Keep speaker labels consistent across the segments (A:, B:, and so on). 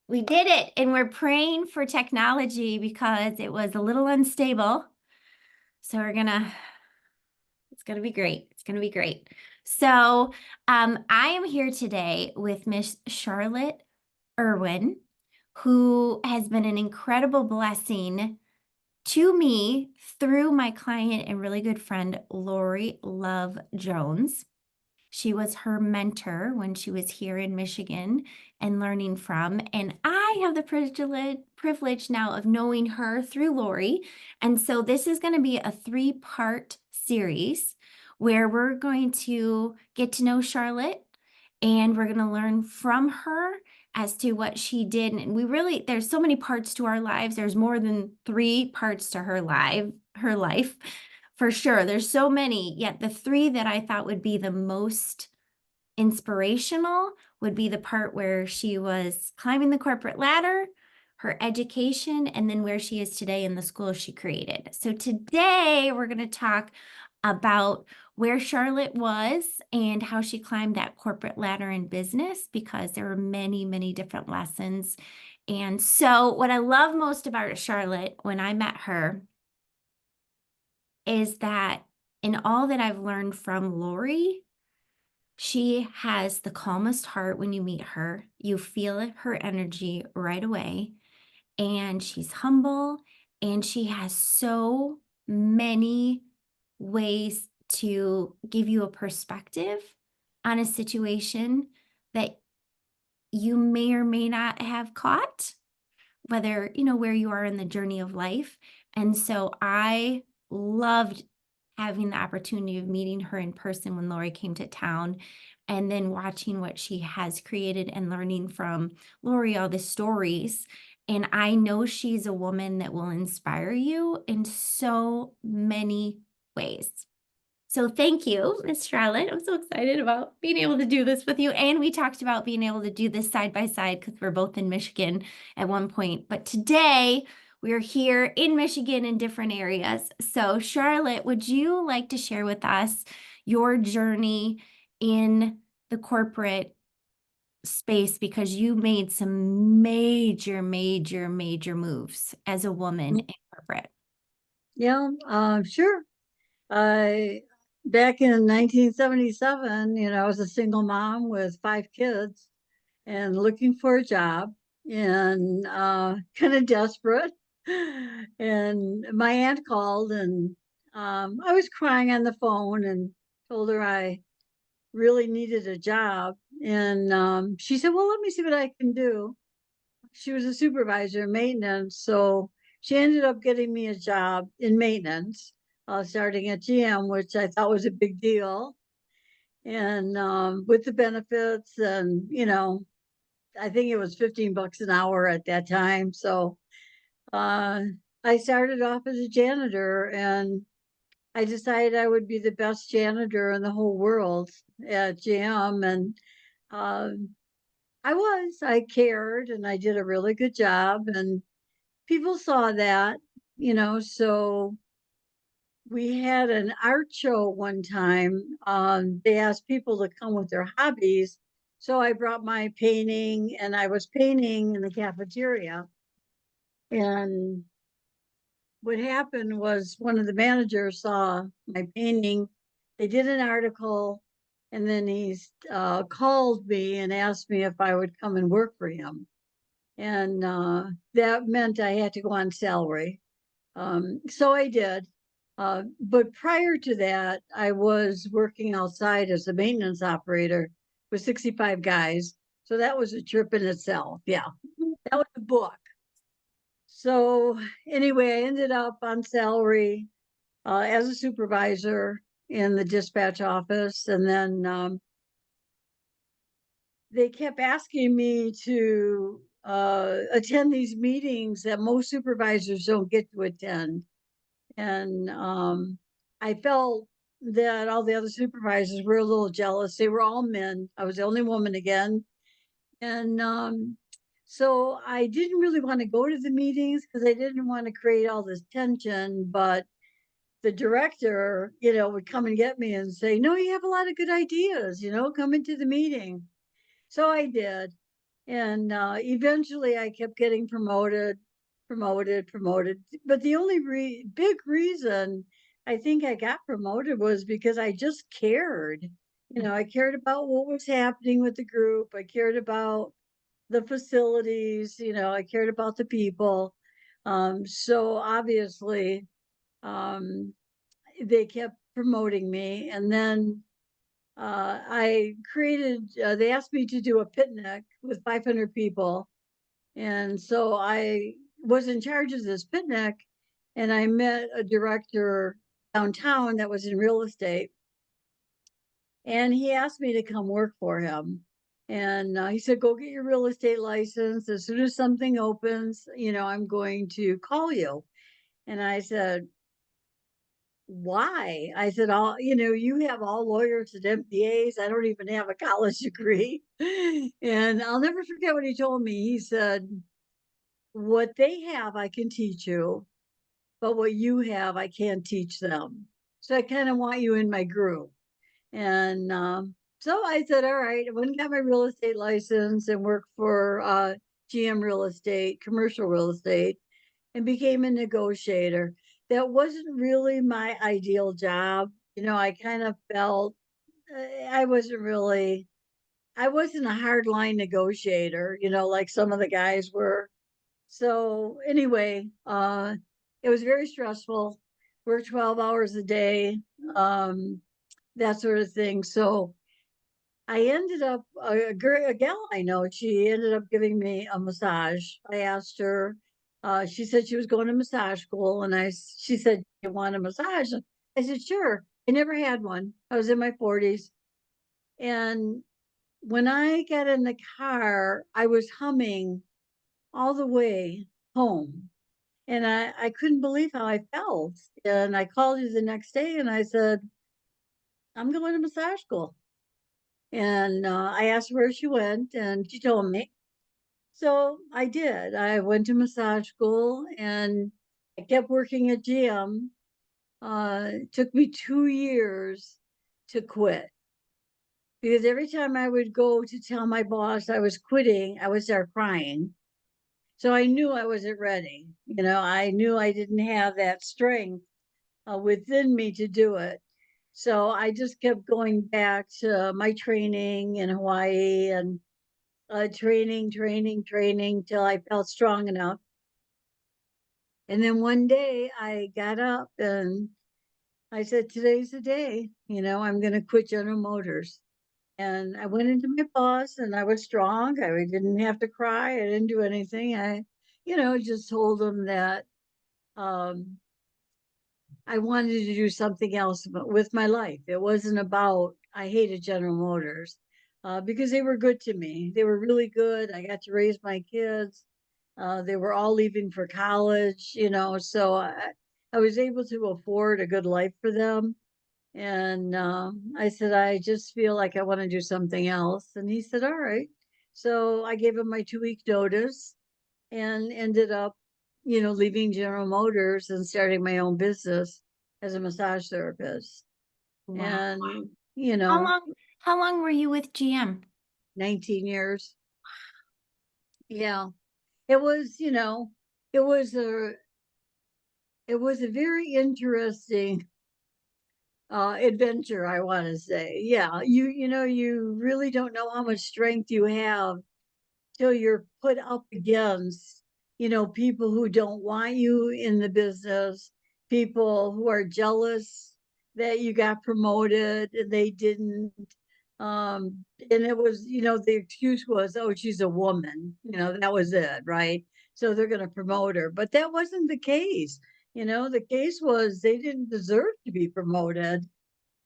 A: We did it, and we're praying for technology because it was a little unstable. So it's gonna be great. It's gonna be great. So, I am here today with Miss Charlotte Irwin, who has been an incredible blessing to me through my client and really good friend, Lori Love Jones. She was her mentor when she was here in Michigan and learning from. And I have the privilege now of knowing her through Lori. And so this is going to be a three-part series where we're going to get to know Charlotte and we're going to learn from her as to what she did. And there's so many parts to our lives. There's more than three parts to her life. For sure. There's so many, yet the three that I thought would be the most inspirational would be the part where she was climbing the corporate ladder, her education, and then where she is today in the school she created. So today we're going to talk about where Charlotte was and how she climbed that corporate ladder in business, because there were many, many different lessons. And so what I love most about Charlotte when I met her is that in all that I've learned from Lori, she has the calmest heart when you meet her. You feel her energy right away. And she's humble and she has so many ways to give you a perspective on a situation that you may or may not have caught, whether, where you are in the journey of life. And so I loved having the opportunity of meeting her in person when Lori came to town, and then watching what she has created and learning from Lori all the stories. And I know she's a woman that will inspire you in so many ways. So thank you, Miss Charlotte. I'm so excited about being able to do this with you. And we talked about being able to do this side by side because we're both in Michigan at one point. But today we're here in Michigan in different areas. So Charlotte, would you like to share with us your journey in the corporate space? Because you made some major, major, major moves as a woman in corporate.
B: Yeah, sure. I Back in 1977, I was a single mom with 5 kids and looking for a job and kind of desperate. And my aunt called and I was crying on the phone and told her I really needed a job. And she said, "Well, let me see what I can do." She was a supervisor in maintenance, so she ended up getting me a job in maintenance, starting at GM, which I thought was a big deal, and with the benefits, and I think it was $15 an hour at that time. So uh, I started off as a janitor, and I decided I would be the best janitor in the whole world at GM, and um, I cared, and I did a really good job, and people saw that, so we had an art show one time. They asked people to come with their hobbies. So I brought my painting and I was painting in the cafeteria. And what happened was one of the managers saw my painting. They did an article and then he called me and asked me if I would come and work for him. And that meant I had to go on salary. So I did. But prior to that, I was working outside as a maintenance operator with 65 guys. So that was a trip in itself. Yeah, that was a book. So anyway, I ended up on salary as a supervisor in the dispatch office. And then they kept asking me to attend these meetings that most supervisors don't get to attend. And I felt that all the other supervisors were a little jealous. They were all men. I was the only woman again. And so I didn't really want to go to the meetings because I didn't want to create all this tension. But the director, would come and get me and say, "No, you have a lot of good ideas, come into the meeting." So I did. And eventually I kept getting promoted. But the only big reason I think I got promoted was because I just cared. I cared about what was happening with the group. I cared about the facilities, I cared about the people. So obviously, um, they kept promoting me. And then they asked me to do a picnic with 500 people. And so I was in charge of this picnic, and I met a director downtown that was in real estate. And he asked me to come work for him. And he said, go get your real estate license. As soon as something opens, I'm going to call you. And I said, why? I said, you have all lawyers and MBAs. I don't even have a college degree. And I'll never forget what he told me. He said, what they have, I can teach you, but what you have, I can't teach them. So I kind of want you in my group. And so I said, all right, I went and got my real estate license and worked for GM Real Estate, commercial real estate, and became a negotiator. That wasn't really my ideal job. I kind of felt I I wasn't a hardline negotiator, like some of the guys were. So anyway, it was very stressful. Worked 12 hours a day, that sort of thing. So I ended up a gal I know. She ended up giving me a massage. I asked her. She said she was going to massage school, and she said, "You want a massage?" I said, "Sure." I never had one. I was in my 40s, and when I got in the car, I was humming all the way home, and I couldn't believe how I felt. And I called you the next day, and I said, "I'm going to massage school." And I asked where she went, and she told me. So I did. I went to massage school, and I kept working at GM. It took me 2 years to quit because every time I would go to tell my boss I was quitting, I would start crying. So I knew I wasn't ready. I knew I didn't have that strength within me to do it. So I just kept going back to my training in Hawaii and training till I felt strong enough. And then one day I got up and I said, today's the day, I'm going to quit General Motors. And I went into my boss and I was strong. I didn't have to cry. I didn't do anything. Just told him that um, I wanted to do something else with my life. It wasn't about, I hated General Motors because they were good to me. They were really good. I got to raise my kids. They were all leaving for college, so I was able to afford a good life for them. And I said, I just feel like I want to do something else. And he said, all right. So I gave him my 2 week notice and ended up, leaving General Motors and starting my own business as a massage therapist.
A: Wow.
B: And, you
A: How
B: know,
A: long, how long were you with GM?
B: 19 years. Yeah. It was, it was a it was a very interesting adventure, I want to say. Yeah, you really don't know how much strength you have till you're put up against, people who don't want you in the business, people who are jealous that you got promoted and they didn't. And it was, the excuse was, oh, she's a woman, that was it, right? So they're going to promote her. But that wasn't the case. The case was they didn't deserve to be promoted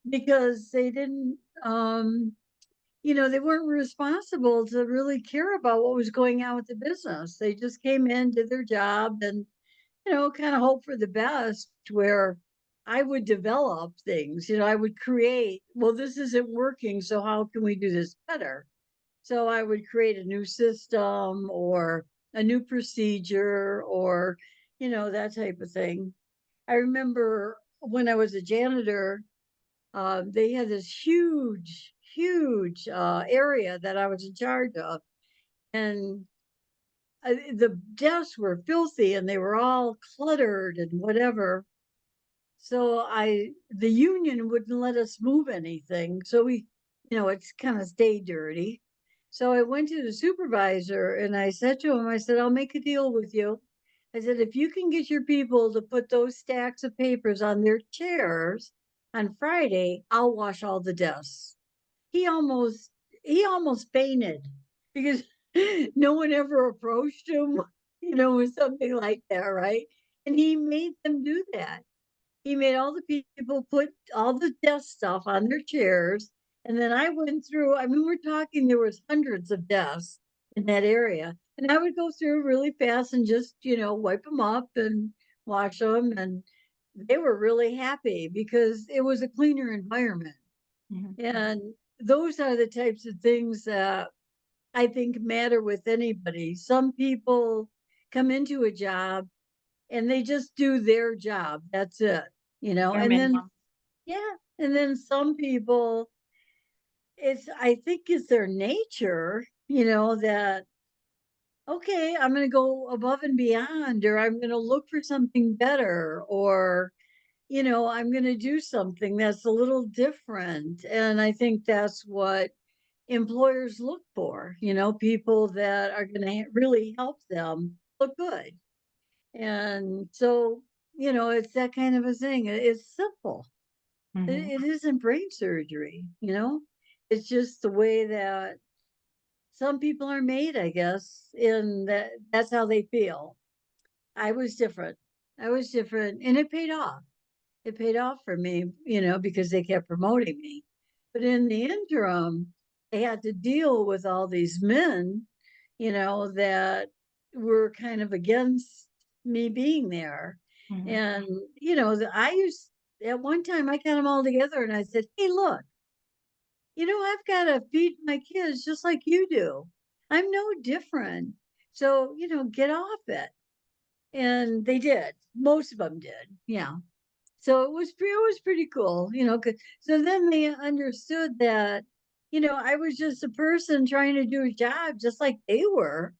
B: because they didn't, they weren't responsible to really care about what was going on with the business. They just came in, did their job, and, kind of hope for the best where I would develop things, I would create, well, this isn't working. So how can we do this better? So I would create a new system or a new procedure or, that type of thing. I remember when I was a janitor, they had this huge area that I was in charge of. and the desks were filthy and they were all cluttered and whatever. So the union wouldn't let us move anything. So it's kind of stayed dirty. So I went to the supervisor and I said to him, I said, I'll make a deal with you. I said, if you can get your people to put those stacks of papers on their chairs on Friday, I'll wash all the desks. He almost, he almost fainted because no one ever approached him, with something like that, right? And he made them do that. He made all the people put all the desk stuff on their chairs. And then I went through, I mean, we're talking, there was hundreds of desks in that area. And I would go through really fast and just, wipe them up and wash them. And they were really happy because it was a cleaner environment.
A: Mhm.
B: And those are the types of things that I think matter with anybody. Some people come into a job and they just do their job. That's it,
A: Bare
B: and then,
A: minimum.
B: yeah, and then some people, I think it's their nature, that, okay, I'm going to go above and beyond, or I'm going to look for something better, or, I'm going to do something that's a little different. And I think that's what employers look for, people that are going to really help them look good. And so, it's that kind of a thing. It's simple.
A: Mhm.
B: It isn't brain surgery, It's just the way that some people are made, I guess, in that's how they feel. I was different. I was different, and it paid off. It paid off for me, because they kept promoting me. But in the interim, I had to deal with all these men, that were kind of against me being there.
A: Mhm.
B: And, at one time, I got them all together and I said, hey, look, I've got to feed my kids just like you do. I'm no different. So, get off it. And they did. Most of them did. Yeah. So it was pretty cool, 'cause so then they understood that, I was just a person trying to do a job just like they were.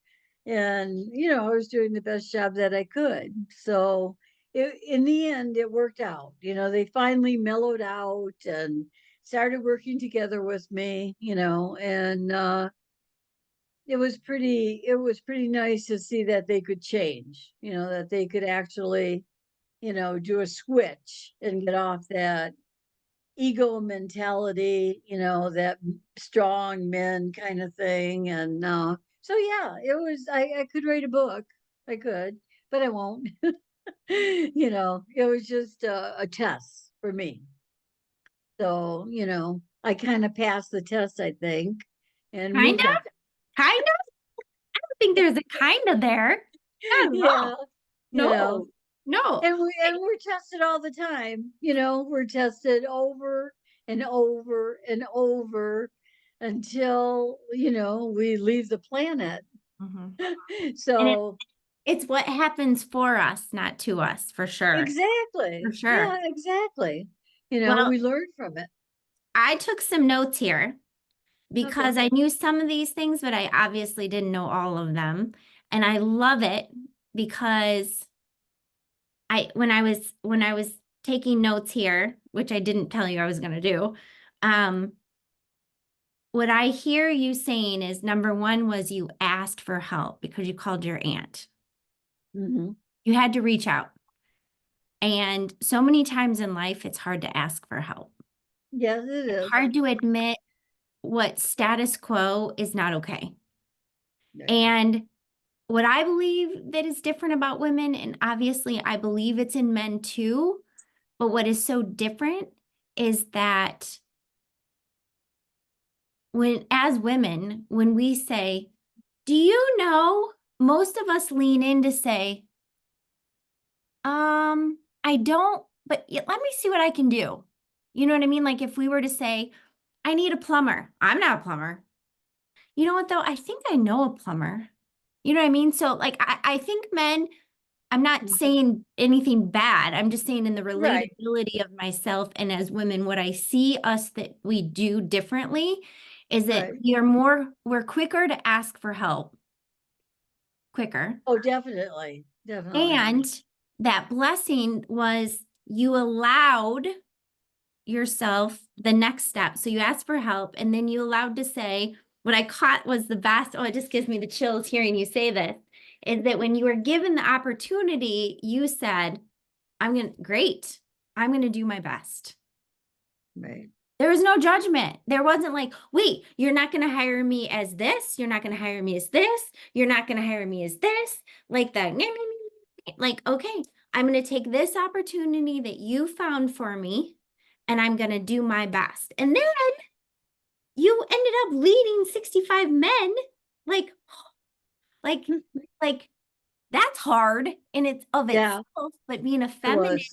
B: And, I was doing the best job that I could. So in the end, it worked out. They finally mellowed out and started working together with me, and it was pretty nice to see that they could change, that they could actually, do a switch and get off that ego mentality, that strong men kind of thing. And so, yeah, I could write a book. I could, but I won't. It was just a test for me. So, I kind of passed the test, I think, and
A: Kind
B: moved
A: of?
B: on.
A: Kind of? I think there's a kind of there. Not at
B: Yeah,
A: all.
B: you know,
A: No. No.
B: and we're tested all the time. We're tested over and over and over until, we leave the planet.
A: Mhm. And
B: So
A: it's what happens for us, not to us, for sure. For
B: exactly.
A: sure.
B: Yeah, exactly.
A: Well,
B: We learn from it.
A: I took some notes here
B: Okay.
A: because I knew some of these things, but I obviously didn't know all of them. And I love it because when I was taking notes here, which I didn't tell you I was going to do, um, what I hear you saying is number one was you asked for help because you called your aunt.
B: Hmm.
A: You had to reach out. And so many times in life, it's hard to ask for help.
B: Yes, it
A: It's
B: is.
A: hard to admit what status quo is not okay.
B: Right.
A: And what I believe that is different about women, and obviously I believe it's in men too, but what is so different is that as women, when we say, do you know, most of us lean in to say, I don't, but let me see what I can do. You know what I mean? Like if we were to say, I need a plumber. I'm not a plumber. You know what though? I think I know a plumber. You know what I mean? So like I think men, I'm not
B: Mhm.
A: saying anything bad. I'm just saying in the
B: Right.
A: relatability of myself and as women, what I see us that we do differently is that
B: Right.
A: we're quicker to ask for help. quicker.
B: Oh, definitely, definitely.
A: And that blessing was you allowed yourself the next step. So you asked for help and then you allowed to say, what I caught was the best. Oh, it just gives me the chills hearing you say this, is that when you were given the opportunity, you said, great, I'm going to do my best.
B: Right.
A: There was no judgment. There wasn't like, wait, you're not going to hire me as this. You're not going to hire me as this. You're not going to hire me as this. Like that. Like, okay, I'm going to take this opportunity that you found for me and I'm going to do my best. And then you ended up leading 65 men. Like, like, like that's hard in its of
B: Yeah,
A: itself, but being a
B: it was.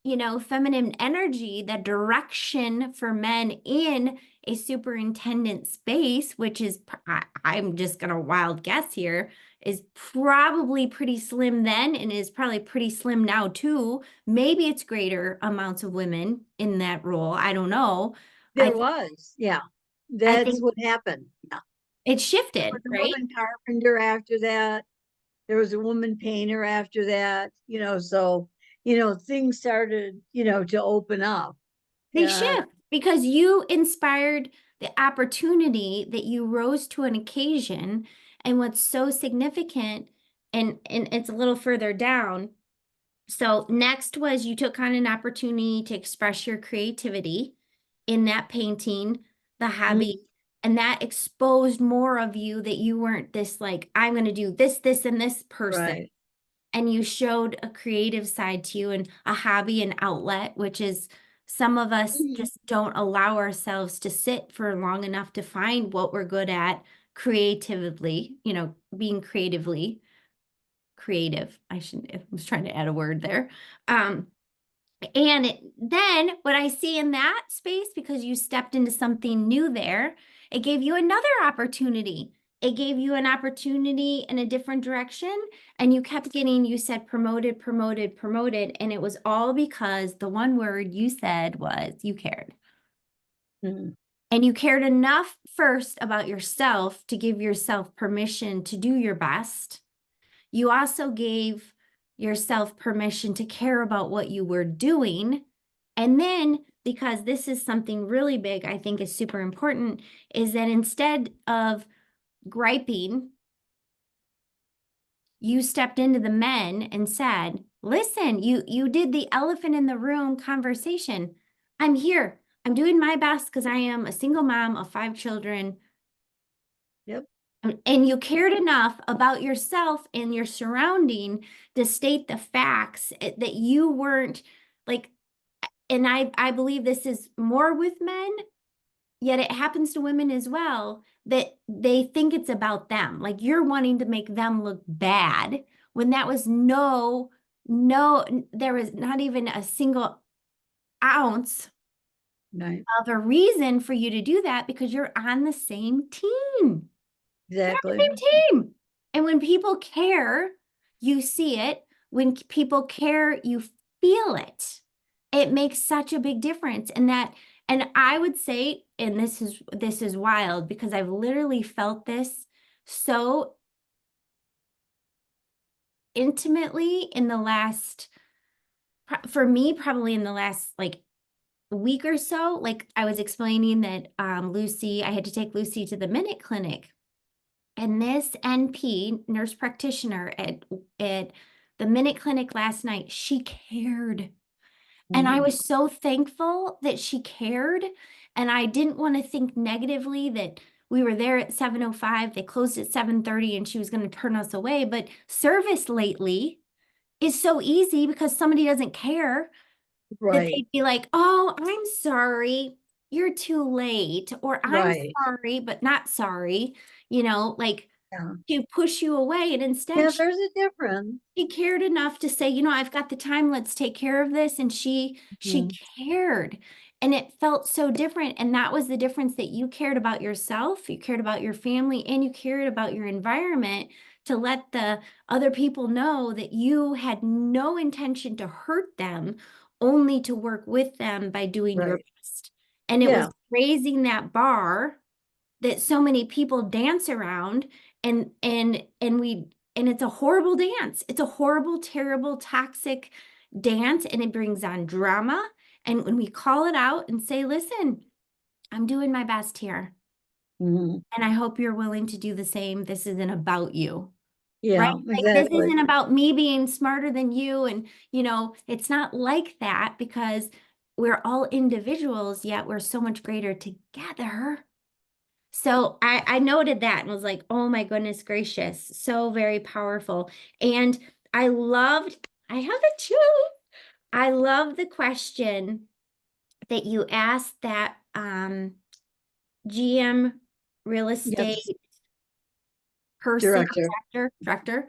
A: feminine, feminine energy, that direction for men in a superintendent space, which is, I'm just gonna wild guess here, is probably pretty slim then and is probably pretty slim now too. Maybe it's greater amounts of women in that role. I don't know. I
B: There was. Yeah.
A: I
B: That's
A: think
B: what happened. Yeah.
A: it
B: There was
A: shifted,
B: a
A: right?
B: woman carpenter after that. There was a woman painter after that, so, things started, to open up.
A: They
B: Uh,
A: shift because you inspired the opportunity that you rose to an occasion. And what's so significant, and it's a little further down. So next was you took on an opportunity to express your creativity in that painting, the
B: mm,
A: hobby, and that exposed more of you, that you weren't this like, I'm going to do this, and this person.
B: right.
A: And you showed a creative side to you and a hobby and outlet, which is some of us
B: Mhm.
A: just don't allow ourselves to sit for long enough to find what we're good at creatively, being creatively creative. I was trying to add a word there. Um, then what I see in that space, because you stepped into something new there, it gave you another opportunity. It gave you an opportunity in a different direction. And you kept getting, you said promoted, promoted, promoted. And it was all because the one word you said was you cared.
B: Mhm.
A: And you cared enough first about yourself to give yourself permission to do your best. You also gave yourself permission to care about what you were doing. And then, because this is something really big, I think is super important, is that instead of griping, you stepped into the men and said, listen, you did the elephant in the room conversation. I'm here. I'm doing my best because I am a single mom of 5 children.
B: Yep.
A: And you cared enough about yourself and your surrounding to state the facts, that you weren't like, and I believe this is more with men, yet it happens to women as well, that they think it's about them. Like you're wanting to make them look bad when that was no, there was not even a single ounce
B: Right.
A: of a reason for you to do that, because you're on the same team. They're on the
B: Exactly.
A: same team. And when people care, you see it. When people care, you feel it. It makes such a big difference. And I would say, and this is wild because I've literally felt this so intimately in the last, for me, probably in the last like week or so. Like I was explaining that Lucy, I had to take Lucy to the Minute Clinic. And this NP, nurse practitioner at the Minute Clinic last night, she cared. And I
B: Mhm.
A: was so thankful that she cared. And I didn't want to think negatively that we were there at 7:05, they closed at 7:30 and she was going to turn us away. But service lately is so easy because somebody doesn't care, that
B: Right.
A: they'd be like, oh, I'm sorry, you're too late, or I'm
B: Right.
A: sorry, but not sorry, like
B: Yeah.
A: to push you away. And instead,
B: Yeah, there's a difference.
A: she cared enough to say, I've got the time, let's take care of this. And she
B: Mhm.
A: cared. And it felt so different. And that was the difference, that you cared about yourself, you cared about your family, and you cared about your environment, to let the other people know that you had no intention to hurt them, only to work with them by doing your
B: Right.
A: best. And it was
B: Yeah.
A: raising that bar that so many people dance around, and and it's a horrible dance. It's a horrible, terrible, toxic dance, and it brings on drama. And when we call it out and say, listen, I'm doing my best here,
B: Mhm.
A: and I hope you're willing to do the same. This isn't about you. Right?
B: Yeah,
A: Like this
B: exactly.
A: isn't about me being smarter than you. And, it's not like that because we're all individuals, yet we're so much greater together. So I noted that and was like, oh my goodness gracious, so very powerful. And I have it too. I love the question that you asked that GM real
B: Yes,
A: estate person,
B: director.
A: director,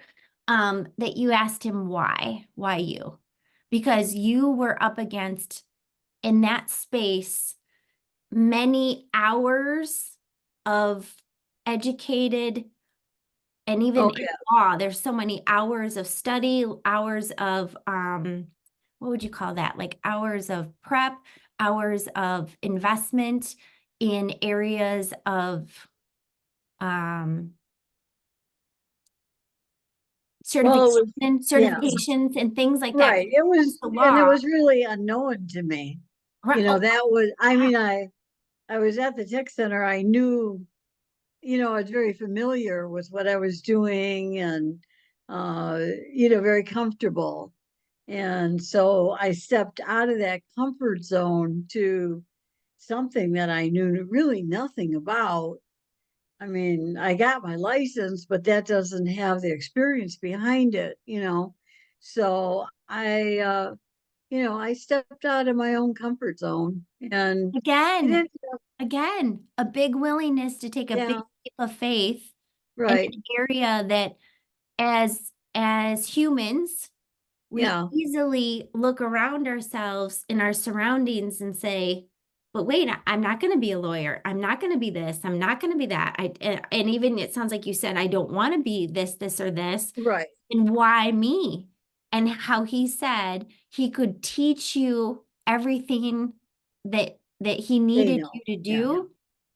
A: that you asked him why you? Because you were up against in that space many hours of educated and even
B: Oh
A: in
B: yeah.
A: law, there's so many hours of study, hours of what would you call that? Like hours of prep, hours of investment in areas of um
B: Well, it was, yeah,
A: certifications and things like that.
B: right.
A: When
B: It
A: it comes
B: was,
A: to
B: and it
A: law,
B: was really unknown to me.
A: right? Oh,
B: That was, I
A: wow.
B: mean, I was at the tech center. I knew, I was very familiar with what I was doing and, uh, very comfortable. And so I stepped out of that comfort zone to something that I knew really nothing about. I mean, I got my license, but that doesn't have the experience behind it. So I stepped out of my own comfort zone and it
A: Again,
B: ended up,
A: again, a big willingness to take a big
B: yeah,
A: leap of faith in
B: right.
A: an area that as humans, we
B: Yeah,
A: easily look around ourselves in our surroundings and say, but wait, I'm not going to be a lawyer. I'm not going to be this. I'm not going to be that. And even it sounds like you said, I don't want to be this, or this.
B: right.
A: And why me? And how he said he could teach you everything that he
B: They
A: needed
B: know.
A: you to
B: Yeah.
A: do,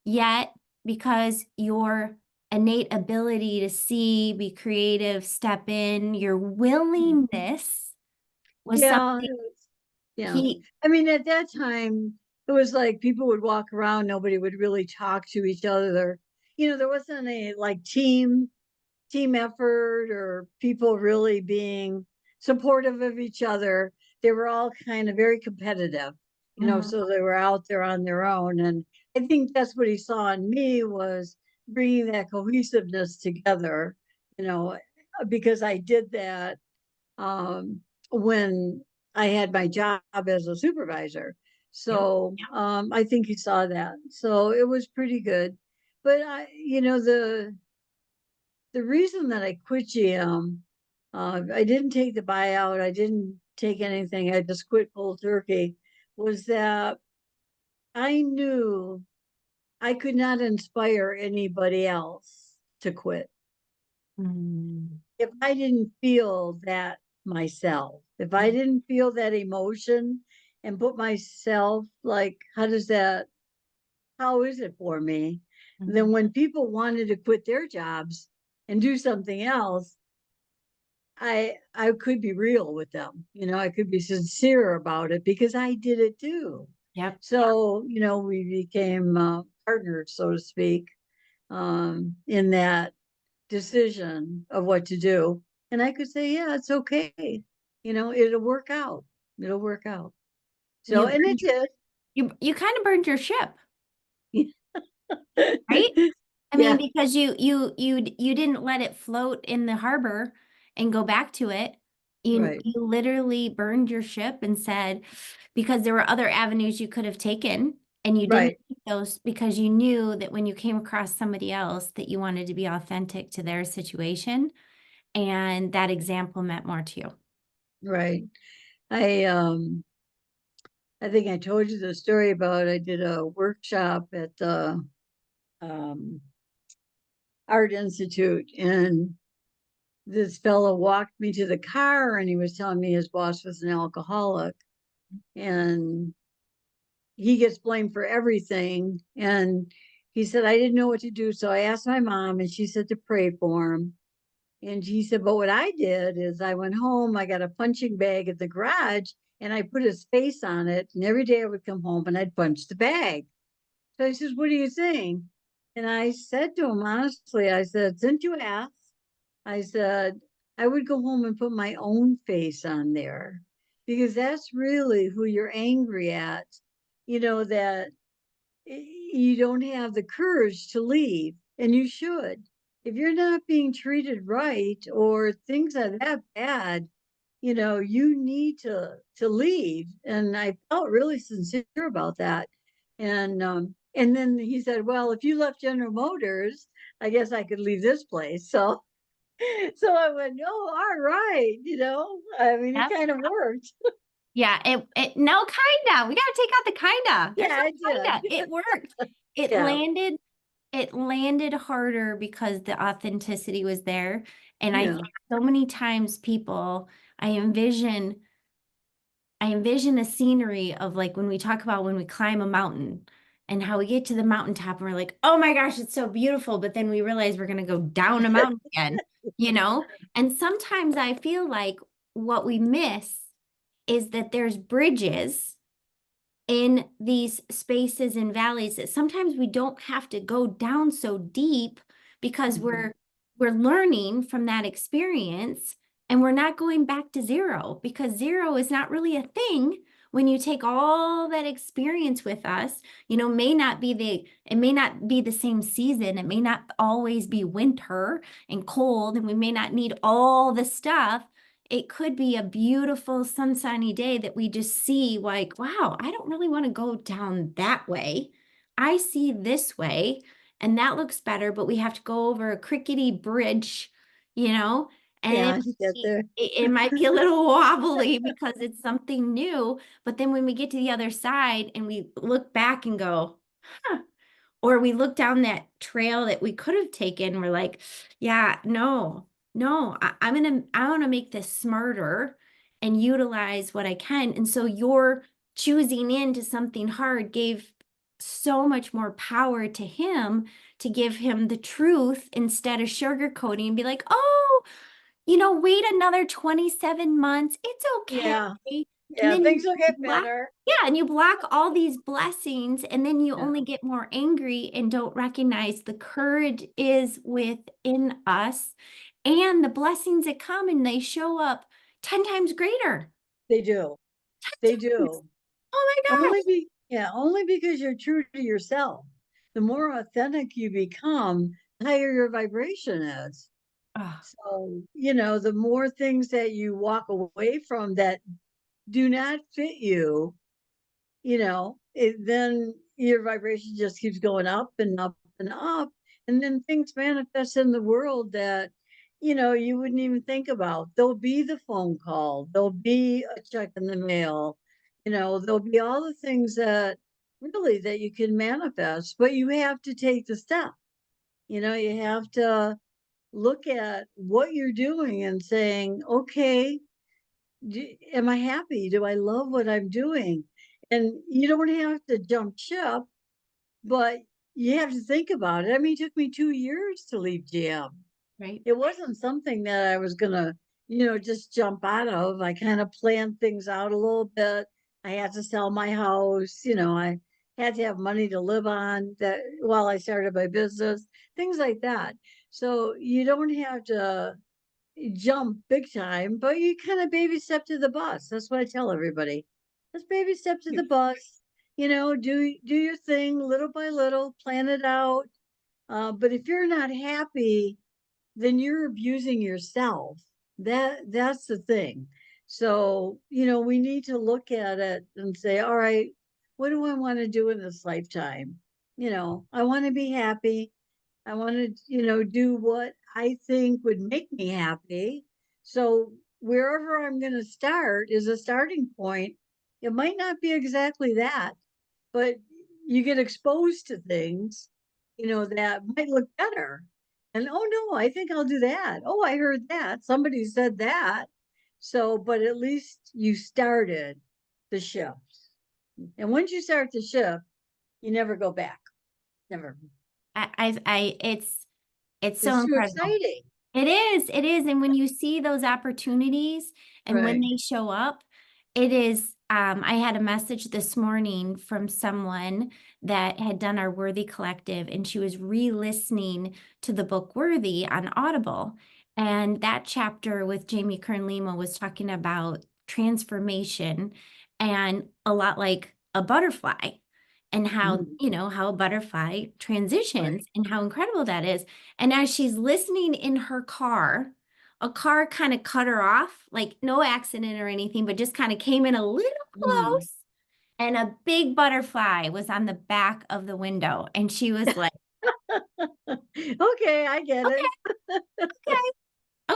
A: yet because your innate ability to see, be creative, step in, your willingness was
B: Yeah.
A: something
B: Yeah.
A: he
B: I mean, at that time, it was like people would walk around, nobody would really talk to each other. There wasn't a like team effort or people really being supportive of each other. They were all kind of very competitive,
A: Mhm.
B: so they were out there on their own. And I think that's what he saw in me was bringing that cohesiveness together, you know, because I did that um, when I had my job as a supervisor.
A: Yep.
B: So I think he saw that. So it was pretty good. But the reason that I quit GM, I didn't take the buyout. I didn't take anything. I just quit cold turkey. Was that I knew I could not inspire anybody else to quit
A: Mm.
B: if I didn't feel that myself. If I
A: Mhm.
B: didn't feel that emotion and put myself like, how is it for me? Then
A: Mhm.
B: when people wanted to quit their jobs and do something else, I could be real with them. I could be sincere about it because I did it too.
A: Yep.
B: So, we became partners, so to speak, in that decision of what to do. And I could say, yeah, it's okay. It'll work out. It'll work out. So,
A: You
B: and it
A: burned,
B: did.
A: you kind of burned your ship, right? I mean,
B: Yeah,
A: because you didn't let it float in the harbor and go back to it.
B: right,
A: You literally burned your ship and said, because there were other avenues you could have taken, and you didn't
B: right,
A: take those because you knew that when you came across somebody else that you wanted to be authentic to their situation, and that example meant more to you.
B: right. I um I think I told you the story about I did a workshop at the um Art Institute and this fellow walked me to the car and he was telling me his boss was an alcoholic and he gets blamed for everything. And he said, I didn't know what to do. So I asked my mom and she said to pray for him. And he said, but what I did is I went home, I got a punching bag at the garage and I put his face on it. And every day I would come home and I'd punch the bag. So I says, what do you think? And I said to him, honestly, I said, since you asked, I said, I would go home and put my own face on there because that's really who you're angry at. That you don't have the courage to leave, and you should. If you're not being treated right or things are that bad, you need to leave. And I felt really sincere about that. And then he said, well, if you left General Motors, I guess I could leave this place. So so I went, oh, all right, I mean, it
A: Yep.
B: kind of worked.
A: Yeah, it no kinda. We gotta take out the kinda. There's
B: Yeah, I
A: no kinda.
B: did.
A: It worked. It
B: Yeah,
A: landed, it landed harder because the authenticity was there. And I
B: yeah,
A: think so many times people, I envision I envision a scenery of like when we talk about when we climb a mountain and how we get to the mountaintop and we're like, oh my gosh, it's so beautiful. But then we realize we're going to go down a mountain again, you know? And sometimes I feel like what we miss is that there's bridges in these spaces and valleys that sometimes we don't have to go down so deep because
B: mhm.
A: we're learning from that experience and we're not going back to zero because zero is not really a thing when you take all that experience with us. It may not be the same season, it may not always be winter and cold, and we may not need all the stuff. It could be a beautiful sunshiny day that we just see like, wow, I don't really want to go down that way. I see this way and that looks better, but we have to go over a crickety bridge, you know, and
B: Yeah, to get there.
A: it might be a little wobbly because it's something new. But then when we get to the other side and we look back and go, huh, or we look down that trail that we could have taken, we're like, yeah, no, no, I want to make this smarter and utilize what I can. And so your choosing into something hard gave so much more power to him to give him the truth instead of sugarcoating and be like, oh, wait another 27 months. It's
B: Yeah,
A: okay. And
B: yeah,
A: then
B: things will
A: you
B: get
A: block,
B: better.
A: yeah, and you block all these blessings, and then you
B: Yeah,
A: only get more angry and don't recognize the courage is within us and the blessings that come and they show up 10 times greater.
B: they do. They do.
A: Oh my gosh.
B: Only because you're true to yourself. The more authentic you become, the higher your vibration is.
A: Oh,
B: So, the more things that you walk away from that do not fit you, then your vibration just keeps going up and up and up. And then things manifest in the world that, you wouldn't even think about. There'll be the phone call, there'll be a check in the mail, there'll be all the things that really that you can manifest, but you have to take the step. You have to look at what you're doing and saying, okay, am I happy? Do I love what I'm doing? And you don't have to jump ship, but you have to think about it. I mean, it took me 2 years to leave GM.
A: right.
B: It wasn't something that I was gonna, just jump out of. I kind of planned things out a little bit. I had to sell my house, I had to have money to live on that while I started my business, things like that. So you don't have to jump big time, but you kind of baby step to the bus. That's what I tell everybody. Just baby step to the bus. Do your thing little by little, plan it out. But if you're not happy, then you're abusing yourself. That's the thing. So, we need to look at it and say, all right, what do I want to do in this lifetime? I want to be happy. I want to, do what I think would make me happy. So wherever I'm going to start is a starting point. It might not be exactly that, but you get exposed to things, that might look better. And oh no, I think I'll do that. Oh, I heard that. Somebody said that. So, but at least you started the shift. And once you start the shift, you never go back. Never.
A: It's so
B: It's too
A: incredible.
B: exciting.
A: It is, and when you see those opportunities and when
B: Right.
A: they show up, it is, I had a message this morning from someone that had done our Worthy Collective, and she was re-listening to the book Worthy on Audible. And that chapter with Jamie Kern Lima was talking about transformation and a lot like a butterfly and how,
B: Mhm.
A: how a butterfly
B: Right.
A: transitions and how incredible that is. And as she's listening in her car, a car kind of cut her off, like no accident or anything, but just kind of came in a little
B: Mhm.
A: close. And a big butterfly was on the back of the window. And she was like,
B: Okay, I get it.
A: okay,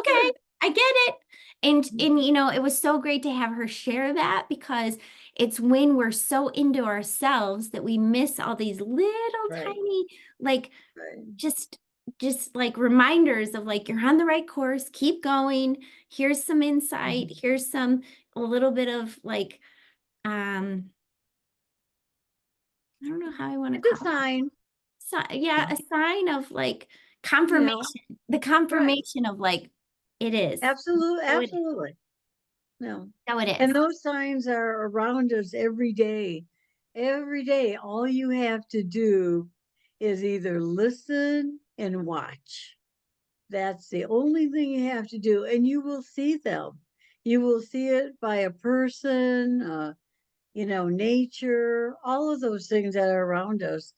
A: okay, I get it. And it was so great to have her share that because it's when we're so into ourselves that we miss all these little
B: Right,
A: tiny like
B: right.
A: just just like reminders of like you're on the right course, keep going. Here's some insight,
B: Mhm.
A: here's some a little bit of like um I don't know how I want to
B: It's a
A: call it.
B: sign,
A: So, yeah, a sign of like
B: you know?
A: confirmation, the
B: Right.
A: confirmation of like it is. So it is.
B: Absolutely. No.
A: So it
B: And
A: is.
B: those signs are around us every day. Every day, all you have to do is either listen and watch. That's the only thing you have to do, and you will see them. You will see it by a person, nature, all of those things that are around us.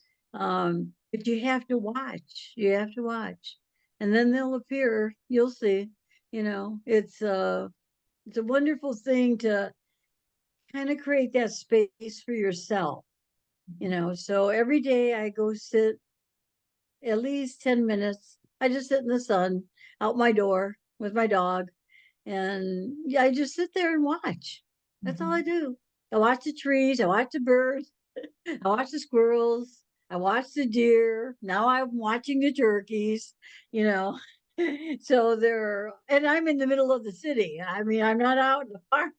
B: But you have to watch. You have to watch, and then they'll appear. You'll see. It's a wonderful thing to kind of create that space for yourself. So every day I go sit at least 10 minutes. I just sit in the sun out my door with my dog, and yeah, I just sit there and watch. That's all I
A: Mhm.
B: do. I watch the trees. I watch the birds. I watch the squirrels. I watch the deer. Now I'm watching the turkeys, you know. So and I'm in the middle of the city. I mean, I'm not out in the farm,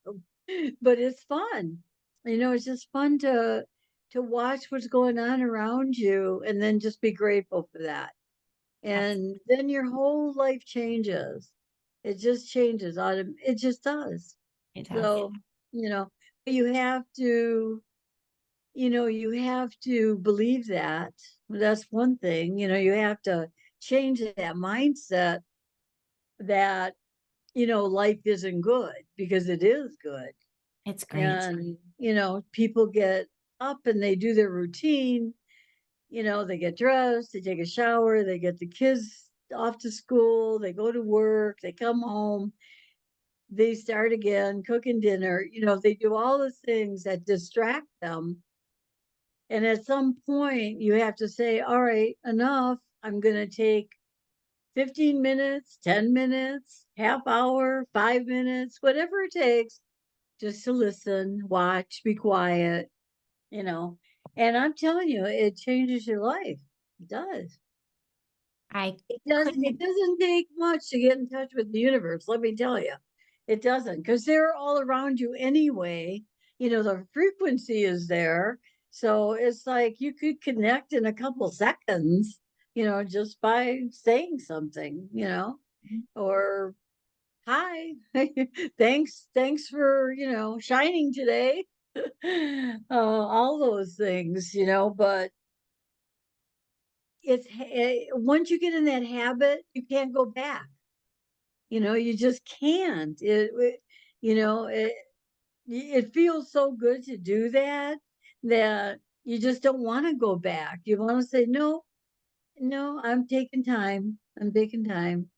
B: but it's fun. It's just fun to watch what's going on around you and then just be grateful for that.
A: Abs-
B: And then your whole life changes. It just changes. It just does.
A: It does.
B: So, you know, you have to you have to believe that. That's one thing. You have to change that mindset that, life isn't good because it is good.
A: It's great.
B: And, people get up and they do their routine. They get dressed, they take a shower, they get the kids off to school, they go to work, they come home, they start again cooking dinner. They do all the things that distract them. And at some point, you have to say, all right, enough. I'm going to take 15 minutes, 10 minutes, half hour, 5 minutes, whatever it takes, just to listen, watch, be quiet, you know. And I'm telling you, it changes your life. It does.
A: I
B: It
A: couldn't.
B: doesn't take much to get in touch with the universe, let me tell you. It doesn't, because they're all around you anyway. The frequency is there. So it's like you could connect in a couple seconds, just by saying something, or hi, thanks for, shining today. All those things, but once you get in that habit, you can't go back. You just can't. You know, it, it feels so good to do that you just don't want to go back. You want to say, no, no, I'm taking time. I'm taking time.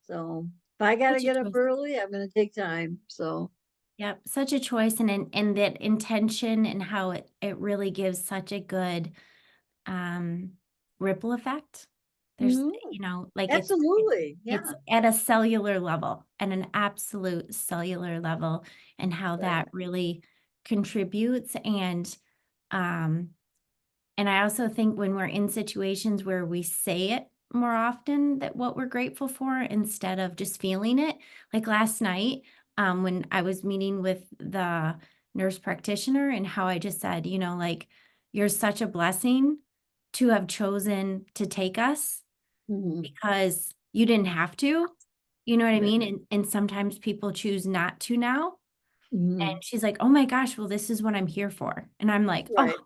B: So if I got to
A: Such a
B: get up
A: choice.
B: early, I'm going to take time. So,
A: Yep, such a choice and that intention and how it really gives such a good um ripple effect. There's,
B: mhm,
A: like
B: absolutely.
A: it's
B: Yeah.
A: at a cellular level, at an absolute cellular level, and how
B: Right.
A: that really contributes um and I also think when we're in situations where we say it more often that what we're grateful for instead of just feeling it. Like last night, when I was meeting with the nurse practitioner and how I just said, like, you're such a blessing to have chosen to take us
B: Mhm.
A: because you didn't have to. You know what I
B: Yeah.
A: mean? And sometimes people choose not to now. And
B: Mhm.
A: she's like, oh my gosh, well, this is what I'm here for. And I'm like, oh,
B: Right.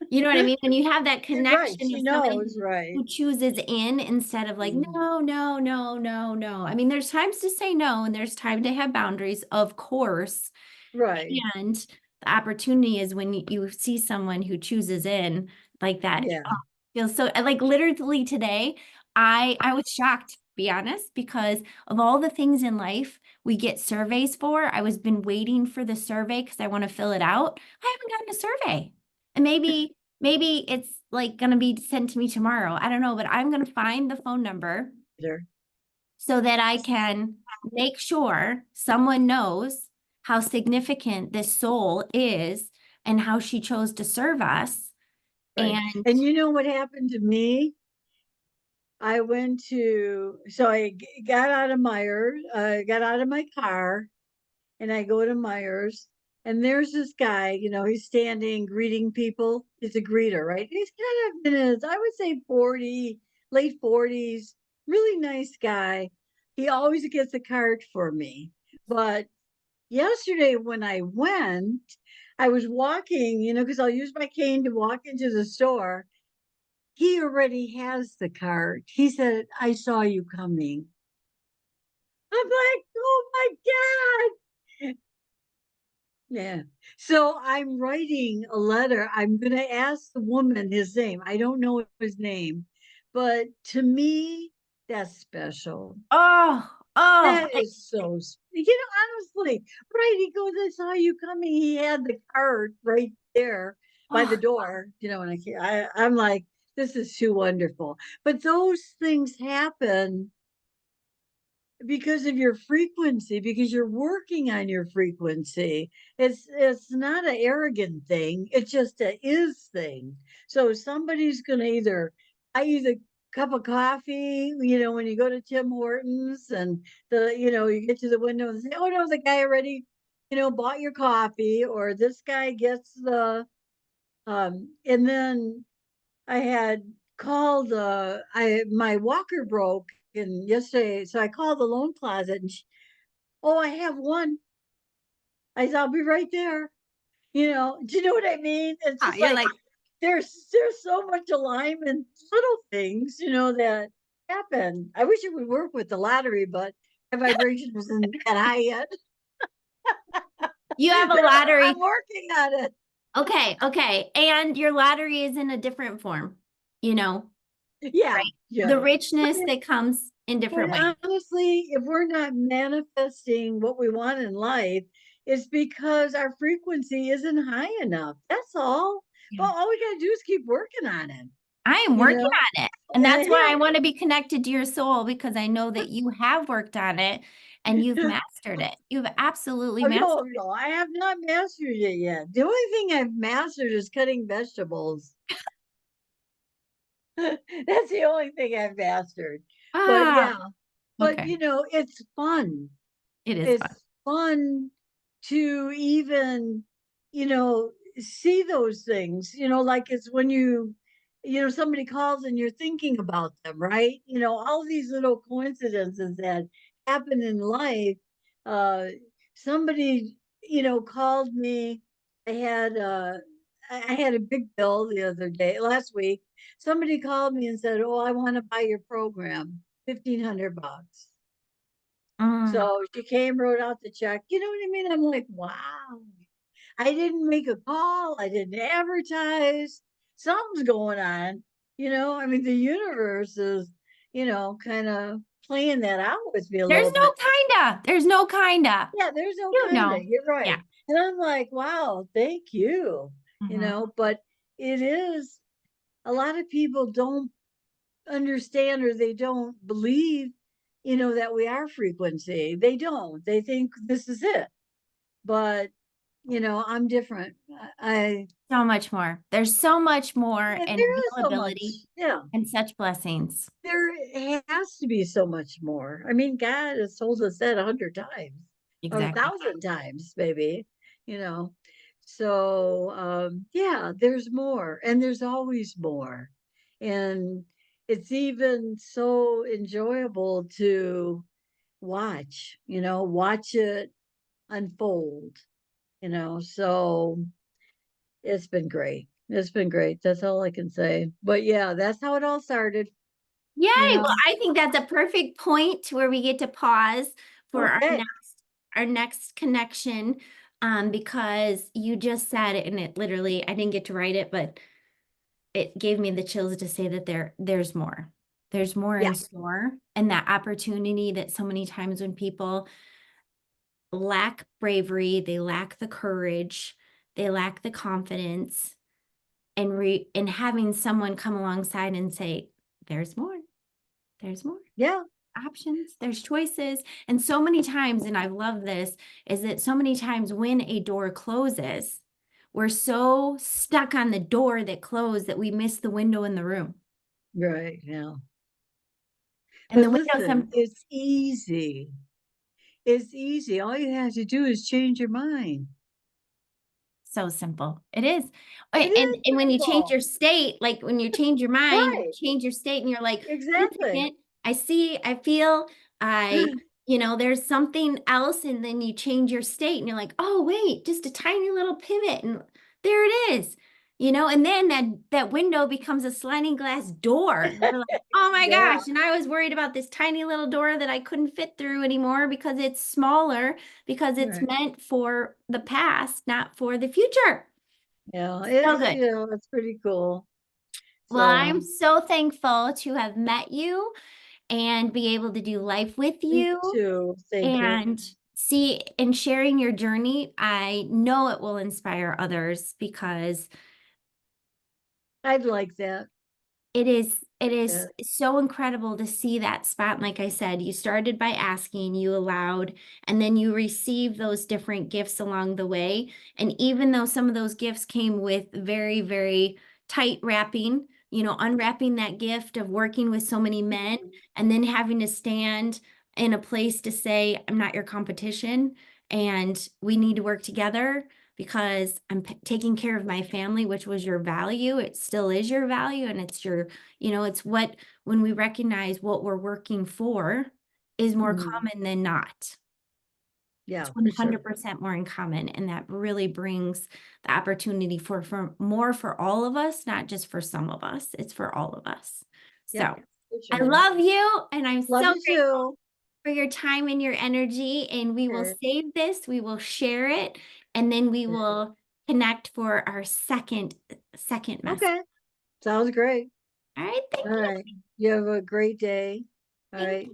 A: you know what I mean? When you have that
B: Right.
A: connection
B: She
A: of somebody
B: knows, right.
A: who chooses in instead of like,
B: Mhm.
A: no, no, no, no, no. I mean, there's times to say no and there's time to have boundaries, of course.
B: Right.
A: And the opportunity is when you see someone who chooses in like that.
B: Yeah.
A: Oh, feels so like literally today, I was shocked, to be honest, because of all the things in life we get surveys for. I was been waiting for the survey because I want to fill it out. I haven't gotten a survey. And maybe it's like gonna be sent to me tomorrow. I don't know, but I'm gonna find the phone number
B: There.
A: so that I can make sure someone knows how significant this soul is and how she chose to serve us.
B: Right.
A: And
B: And you know what happened to me? So I got out of Myers, got out of my car, and I go to Myers, and there's this guy, he's standing greeting people. He's a greeter, right? He's kind of in his, I would say 40, late 40s, really nice guy. He always gets a card for me. But yesterday when I went, I was walking, because I'll use my cane to walk into the store. He already has the card. He said, I saw you coming. I'm like, oh my God. Yeah. So I'm writing a letter. I'm going to ask the woman his name. I don't know his name, but to me, that's special.
A: oh, oh,
B: That is so, honestly, right. He goes, I saw you coming. He had the card right there by the
A: oh,
B: door, and I'm like, this is too wonderful. But those things happen because of your frequency, because you're working on your frequency. It's not an arrogant thing, it's just a is thing. So somebody's going to either I use a cup of coffee, when you go to Tim Hortons, and you get to the window and say, oh no, the guy already bought your coffee, or this guy gets the and then I had called I my walker broke and yesterday, so I called the loan closet, and oh, I have one. I said, I'll be right there. Do you know what I mean? It's
A: oh,
B: just
A: you're
B: like
A: like,
B: there's so much alignment, little things, that happen. I wish it would work with the lottery, but my vibration isn't that high yet.
A: you have a lottery.
B: I'm working on it.
A: Okay, okay. And your lottery is in a different form, you know,
B: Yeah,
A: right?
B: yeah.
A: The
B: But
A: richness that comes in
B: But
A: different ways.
B: honestly, if we're not manifesting what we want in life, it's because our frequency isn't high enough. That's all.
A: Yeah.
B: Well, all we got to do is keep working on it,
A: I am
B: you
A: working
B: know?
A: on it. And that's why
B: Yeah.
A: I want to be connected to your soul because I know that you have worked on it and you've mastered it. You've absolutely
B: Oh,
A: mastered
B: no,
A: it.
B: no, I have not mastered it yet. The only thing I've mastered is cutting vegetables. That's the only thing I've mastered. But
A: Ah,
B: yeah, but
A: okay.
B: it's fun.
A: It is fun.
B: It's fun to even, see those things, like it's when somebody calls and you're thinking about them, right? All these little coincidences that happen in life. Uh, Somebody, called me. I had, I had a big bill the other day, last week. Somebody called me and said, oh, I want to buy your program, $1,500.
A: Mm.
B: So she came, wrote out the check. You know what I mean? I'm like, wow. I didn't make a call. I didn't advertise. Something's going on. I mean, the universe is, kind of playing that out with me a
A: There's
B: little bit.
A: no kinda. There's no kinda.
B: Yeah, there's no
A: You
B: kind of.
A: know.
B: You're
A: Yeah.
B: right. And I'm like, wow, thank you.
A: Mhm.
B: But it is, a lot of people don't understand, or they don't believe, that we are frequency. They don't. They think this is it. But, I'm different.
A: So much more. There's so much more
B: Yeah,
A: and
B: there is so much.
A: availability
B: Yeah.
A: and such blessings.
B: There has to be so much more. I mean, God has told us that 100 times or a
A: Exactly.
B: thousand times, maybe, you know. So yeah, there's more, and there's always more. And it's even so enjoyable to watch it unfold, so it's been great. It's been great. That's all I can say. But yeah, that's how it all started,
A: Yay!
B: you
A: Well,
B: know.
A: I think that's a perfect point where we get to pause for
B: Okay.
A: our next connection. Because you just said it and it literally, I didn't get to write it, but it gave me the chills to say that there's more. There's more
B: Yeah.
A: in store, and that opportunity that so many times when people lack bravery, they lack the courage, they lack the confidence, and having someone come alongside and say, there's more, there's more
B: Yeah.
A: options, there's choices. And so many times, and I love this, is that so many times when a door closes, we're so stuck on the door that closed that we miss the window in the room.
B: Right. Yeah.
A: And
B: But
A: the window
B: listen,
A: some
B: it's easy. It's easy. All you have to do is change your mind.
A: So simple. It is.
B: It is
A: And when you change
B: simple.
A: your state, like when you change your mind, you
B: Right.
A: change your state and you're like, wait a
B: Exactly.
A: second, I see, I feel, there's something else. And then you change your state and you're like, oh, wait, just a tiny little pivot. And there it is. And then that window becomes a sliding glass door. And you're like, oh my
B: Yeah.
A: gosh. And I was worried about this tiny little door that I couldn't fit through anymore because it's smaller, because it's
B: Right.
A: meant for the past, not for the future.
B: Yeah.
A: So good.
B: It's pretty cool.
A: Well,
B: So
A: I'm so thankful to have met you and be able to do life with
B: me
A: you
B: too. Thank you.
A: and see and sharing your journey. I know it will inspire others because
B: I'd like that.
A: it is
B: That.
A: so incredible to see that spot. And like I said, you started by asking, you allowed, and then you received those different gifts along the way. And even though some of those gifts came with very, very tight wrapping, unwrapping that gift of working with so many men and then having to stand in a place to say, I'm not your competition and we need to work together because I'm taking care of my family, which was your value. It still is your value. And it's it's when we recognize what we're working for is more
B: Mhm.
A: common than not. It's
B: Yeah, for sure.
A: 100% more in common. And that really brings the opportunity for more for all of us, not just for some of us. It's for all of us.
B: Yep,
A: So
B: for
A: I
B: sure.
A: love you. And I'm
B: Love
A: so
B: you
A: grateful
B: too.
A: for your time and your energy. And we will
B: Okay.
A: save this, we will share it, and then we will connect for our second message.
B: Okay. Sounds great.
A: All right, thank
B: All
A: you.
B: right. You have a great day. All
A: Thank
B: right.